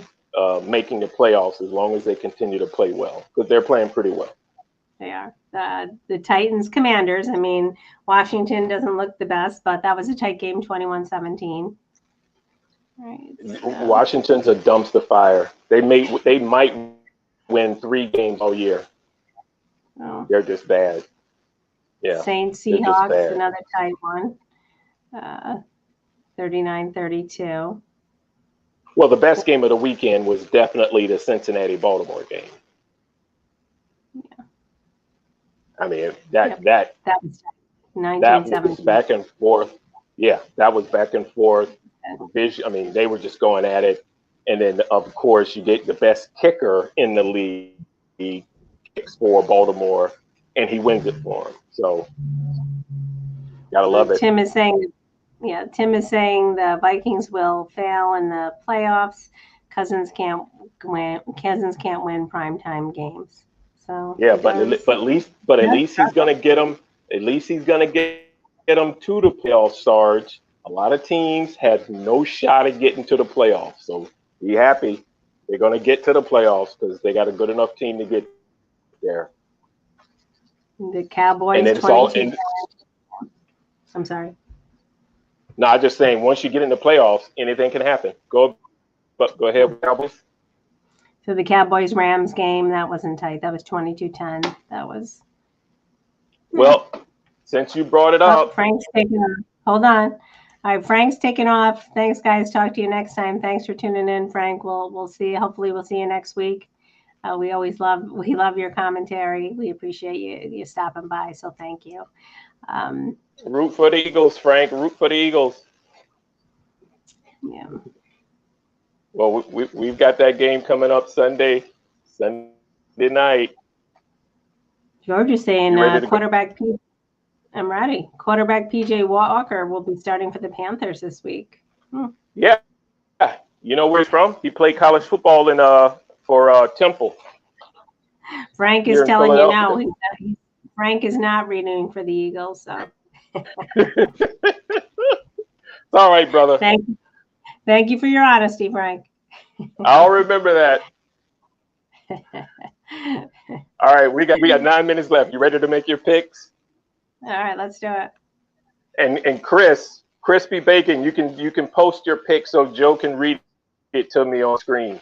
making the playoffs as long as they continue to play well, because they're playing pretty well. They are. The Titans Commanders, I mean, Washington doesn't look the best, but that was a tight game, 21-17. Right, so. Washington's a dumpster fire. They might win 3 games all year. Oh. They're just bad. Yeah. Saints Seahawks, another tight one. 39-32. Well, the best game of the weekend was definitely the Cincinnati-Baltimore game. Yeah. I mean, that was 19-17. was back and forth. Yeah, that was back and forth. I mean, they were just going at it. And then, of course, you get the best kicker in the league. He kicks for Baltimore, and he wins it for him. So, gotta love it. Tim is saying the Vikings will fail in the playoffs. Cousins can't win primetime games. So yeah, but at least he's gonna get them. At least he's gonna get them to the playoffs, Sarge. A lot of teams have no shot at getting to the playoffs, so be happy. They're gonna get to the playoffs because they got a good enough team to get there. The Cowboys. And I'm sorry. No, I'm just saying once you get in the playoffs, anything can happen. Go ahead, Cowboys. So the Cowboys-Rams game, that wasn't tight. That was 22-10. That was. Well, since you brought it Oh, up, Frank's taking off. Hold on. All right, Frank's taking off. Thanks, guys. Talk to you next time. Thanks for tuning in, Frank. We'll see. Hopefully, we'll see you next week. We love your commentary. We appreciate you stopping by. So thank you. root for the Eagles, Frank. Root for the Eagles. Yeah. Well, we've got that game coming up Sunday night. George is saying You ready to go? quarterback. I'm ready. Quarterback PJ Walker will be starting for the Panthers this week. Yeah. You know where he's from? He played college football for Temple. Frank Here is in telling you now. Philadelphia. Frank is not renewing for the Eagles. So It's all right, brother. Thank you for your honesty, Frank. I'll remember that. All right, we got 9 minutes left. You ready to make your picks? All right, let's do it. And Chris, Crispy Bacon, you can post your pick so Joe can read it to me on screen.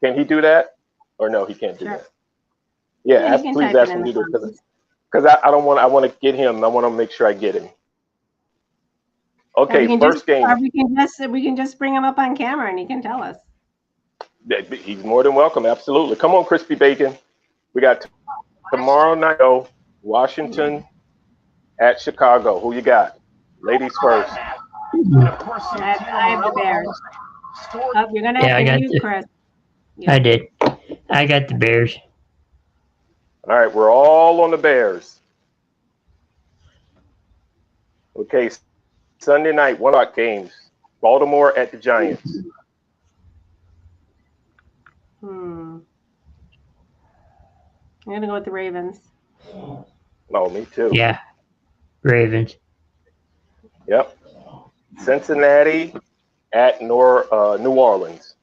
Can he do that? Or no, he can't do Sure. that. Yeah, you can please type ask it him in to do the it because I want to get him. I want to make sure I get him. Okay, first game. Or we can just bring him up on camera and he can tell us. He's more than welcome. Absolutely. Come on, Crispy Bacon. We got tomorrow night, Washington at Chicago. Who you got? Ladies first. I have the Bears. Oh, you're going to have to mute, Chris. Yeah. I did. I got the Bears. All right, we're all on the Bears. Okay, Sunday night, 1 o'clock games. Baltimore at the Giants. I'm going to go with the Ravens. Oh, me too. Yeah, Ravens. Yep. Cincinnati at New Orleans.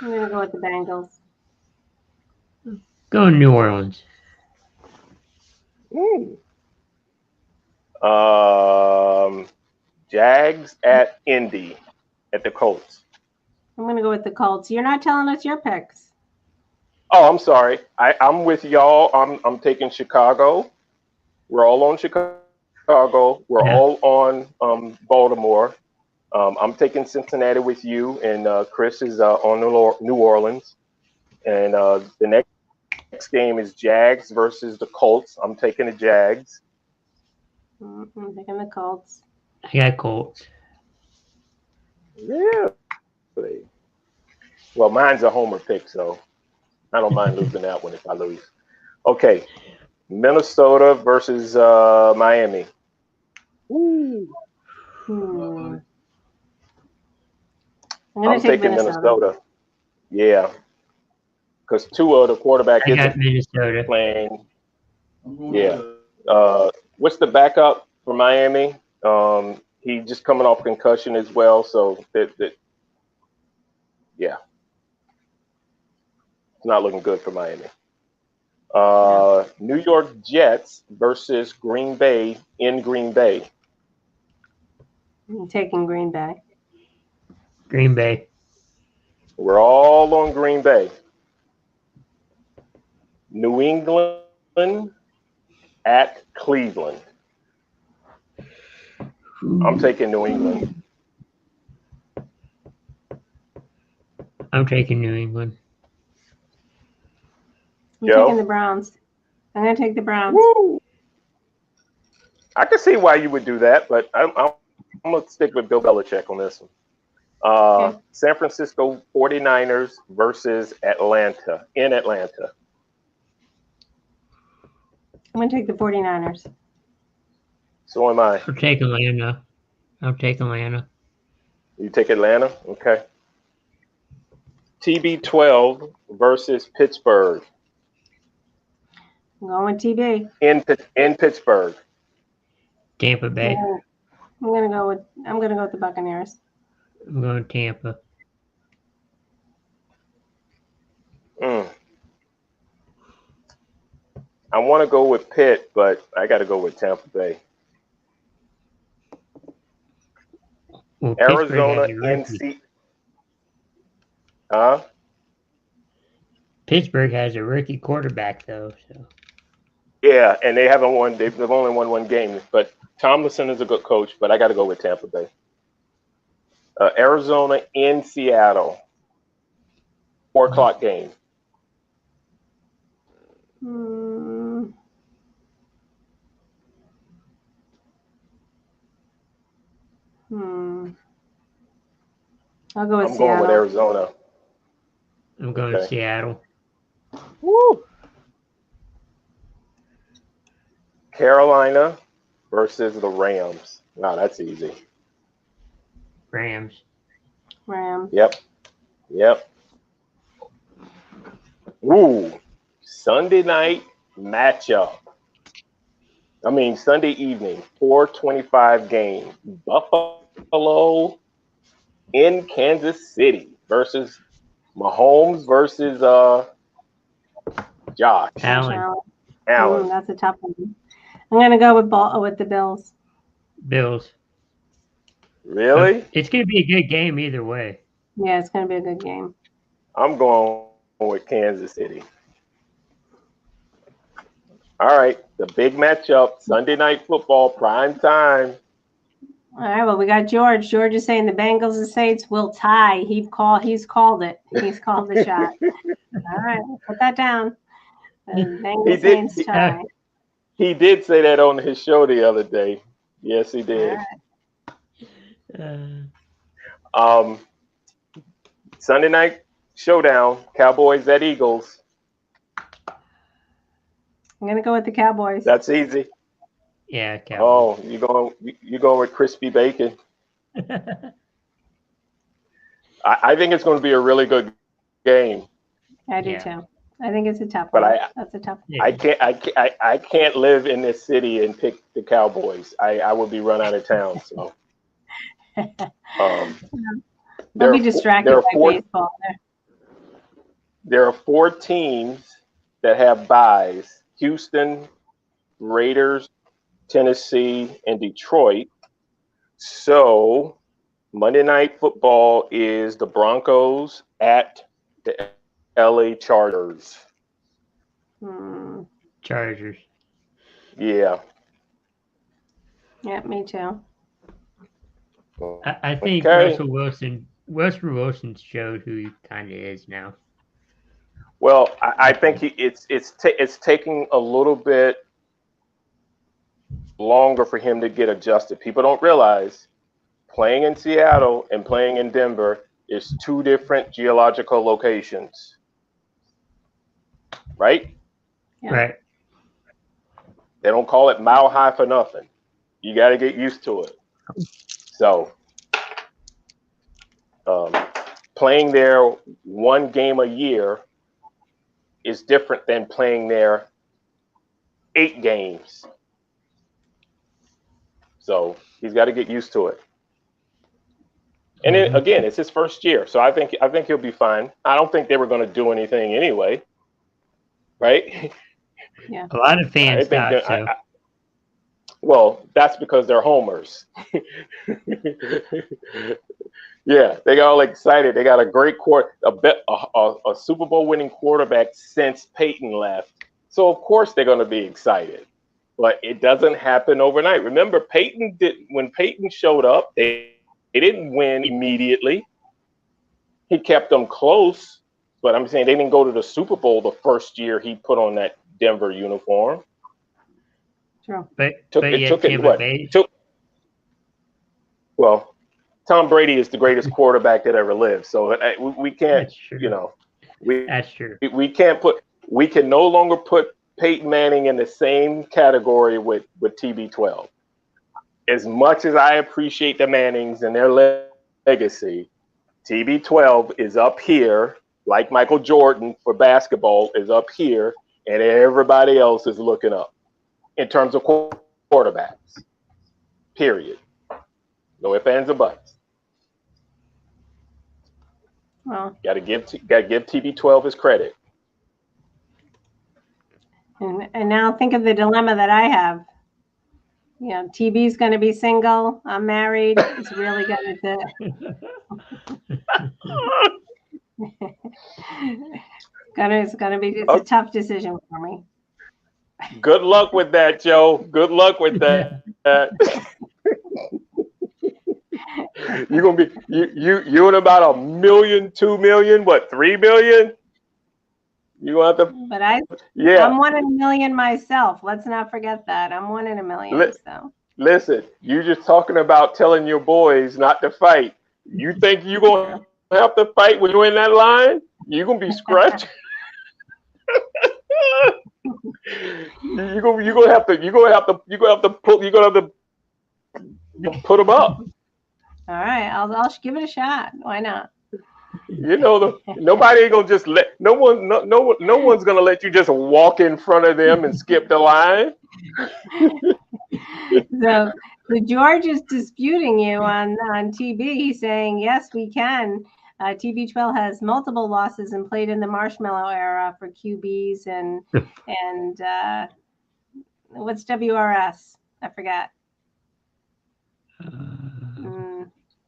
I'm going to go with the Bengals. Go New Orleans. Jags at Indy at the Colts. I'm going to go with the Colts. You're not telling us your picks. Oh, I'm sorry. I'm with y'all. I'm taking Chicago. We're all on Chicago. We're all on Baltimore. I'm taking Cincinnati with you, and Chris is on New Orleans. And the next game is Jags versus the Colts. I'm taking the Jags. I'm taking the Colts. I got Colts. Yeah. Well, mine's a homer pick, so I don't mind losing that one if I lose. Okay. Minnesota versus Miami. I'm taking Minnesota. Yeah. Because Tua, the quarterback, isn't Minnesota playing. Yeah. What's the backup for Miami? He just coming off concussion as well, so yeah. It's not looking good for Miami. New York Jets versus Green Bay in Green Bay. I'm taking Green Bay. Green Bay. We're all on Green Bay. New England at Cleveland. I'm taking New England. I'm taking New England. I'm taking the Browns. I'm going to take the Browns. Woo! I can see why you would do that, but I'm going to stick with Bill Belichick on this one. Okay. San Francisco 49ers versus Atlanta, in Atlanta. I'm going to take the 49ers. So am I. I'll take Atlanta. You take Atlanta? Okay. TB12 versus Pittsburgh. I'm going with TB. In Pittsburgh. Tampa Bay. I'm gonna go with the Buccaneers. I'm going Tampa. I want to go with Pitt, but I got to go with Tampa Bay. Well, Arizona, NC. Huh? Pittsburgh has a rookie quarterback though, so Yeah, and they haven't won. They've only won one game. But Tomlinson is a good coach. But I got to go with Tampa Bay. Arizona in Seattle. 4 o'clock game. Hmm. I'll go with I'm Seattle. going with Arizona. I'm going Okay. Seattle. Woo! Carolina versus the Rams. Wow, that's easy. Rams. Rams. Yep. Ooh, Sunday night matchup. I mean, Sunday evening, 4:25 game. Buffalo in Kansas City versus Mahomes versus Josh Allen. Allen. That's a tough one. I'm going to go with the Bills. Bills. Really? It's going to be a good game either way. Yeah, it's going to be a good game. I'm going with Kansas City. All right, the big matchup, Sunday night football, prime time. All right, well, we got George. George is saying the Bengals and Saints will tie. He's called it. He's called the shot. All right, put that down. The Bengals Saints tie. He did say that on his show the other day. Yes, he did. Sunday night showdown, Cowboys at Eagles. I'm gonna go with the Cowboys. That's easy. Yeah, Cowboys. Oh, you going with crispy bacon? I think it's going to be a really good game. I do too. I think it's a tough But one. That's a tough one. I can't live in this city and pick the Cowboys. I would be run out of town. So They'll be distracted by baseball. There are 4 teams that have byes: Houston, Raiders, Tennessee, and Detroit. So Monday Night Football is the Broncos at the LA Chargers. Chargers. Yeah. Yeah, me too. I think Russell Wilson showed who he kind of is now. Well, I think it's taking a little bit longer for him to get adjusted. People don't realize playing in Seattle and playing in Denver is 2 different geological locations. Right? Yeah. Right. They don't call it Mile High for nothing. You got to get used to it. So, playing there 1 game a year is different than playing there 8 games. So he's got to get used to it. And then, again, it's his first year, so I think he'll be fine. I don't think they were going to do anything anyway, right? Yeah. A lot of fans thought so. Well, that's because they're homers. Yeah, they got all excited. They got a great a Super Bowl winning quarterback since Peyton left. So of course they're going to be excited. But it doesn't happen overnight. Remember, when Peyton showed up, they didn't win immediately. He kept them close, but I'm saying they didn't go to the Super Bowl the first year he put on that Denver uniform. True. Well, Tom Brady is the greatest quarterback that ever lived. So we can't, that's true. We can no longer put Peyton Manning in the same category with TB12. As much as I appreciate the Mannings and their legacy, TB12 is up here, like Michael Jordan for basketball is up here, and everybody else is looking up in terms of quarterbacks. Period. No ifs, ands, or buts. Well, gotta give TB12 his credit. And now think of the dilemma that I have. You know, TB's going to be single. I'm married. It's really going to It's a tough decision for me. Good luck with that, Joe. Good luck with that. You're gonna be you and about 1 million, 2 million, what, 3 million? You gonna have to. But I'm 1 in a million myself. Let's not forget that. I'm 1 in a million. So listen, you just talking about telling your boys not to fight. You think you're gonna have to fight when you're in that line? You're gonna be scratched. You're gonna have to put them up. All right, I'll give it a shot. Why not? You know, nobody ain't gonna just no one's gonna let you just walk in front of them and skip the line. So George is disputing you on TB. He's saying yes, we can. TB12 has multiple losses and played in the Marshmallow era for QBs and what's WRS? I forgot.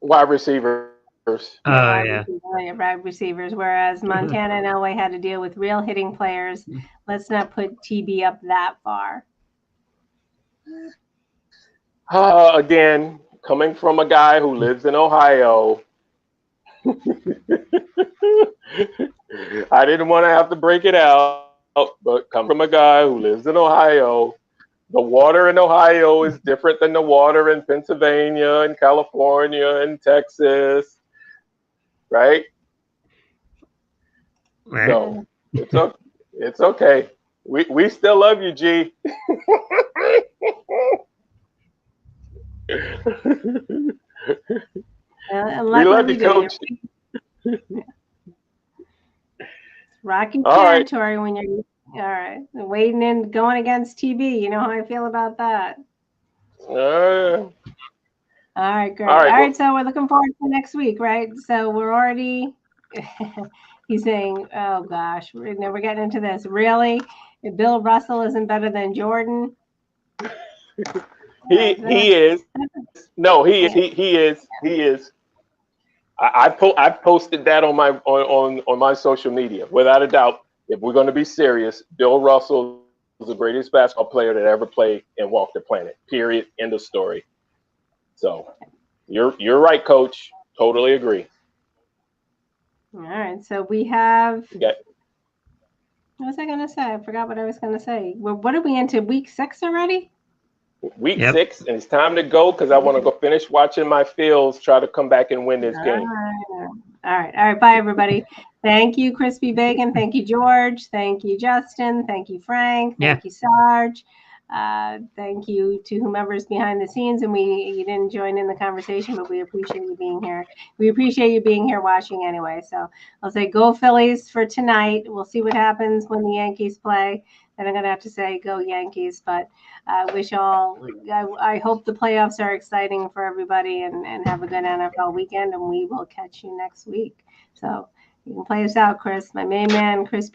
Wide receivers. Yeah. Wide receivers. Whereas Montana and Elway had to deal with real hitting players. Let's not put TB up that far. Again, coming from a guy who lives in Ohio, I didn't want to have to break it out, but come from a guy who lives in Ohio. The water in Ohio is different than the water in Pennsylvania and California and Texas, right? So it's okay. We still love you, G. We love you, Coach. Rocky territory when you're all right. Wading in, going against TB. You know how I feel about that. All right, great. All right, so we're looking forward to next week, right? So we're already. He's saying, "Oh gosh, we're getting into this. Really, Bill Russell isn't better than Jordan." He is. No, he is. I've posted that on my social media without a doubt. If we're going to be serious, Bill Russell is the greatest basketball player that ever played and walked the planet. Period. End of story. So you're right, Coach. Totally agree. All right. So we have. Okay. What was I going to say? I forgot what I was going to say. Well, what are we into? Week 6 already? Week 6, and it's time to go because I want to go finish watching my Phils try to come back and win this game. All right. Bye, everybody. Thank you, Crispy Bacon. Thank you, George. Thank you, Justin. Thank you, Frank. Thank you, Sarge. Thank you to whomever's behind the scenes. And you didn't join in the conversation, but we appreciate you being here. We appreciate you being here watching anyway. So I'll say go Phillies for tonight. We'll see what happens when the Yankees play. And I'm going to have to say go Yankees. But I hope the playoffs are exciting for everybody and have a good NFL weekend. And we will catch you next week. So you can play us out, Chris. My main man, Chris.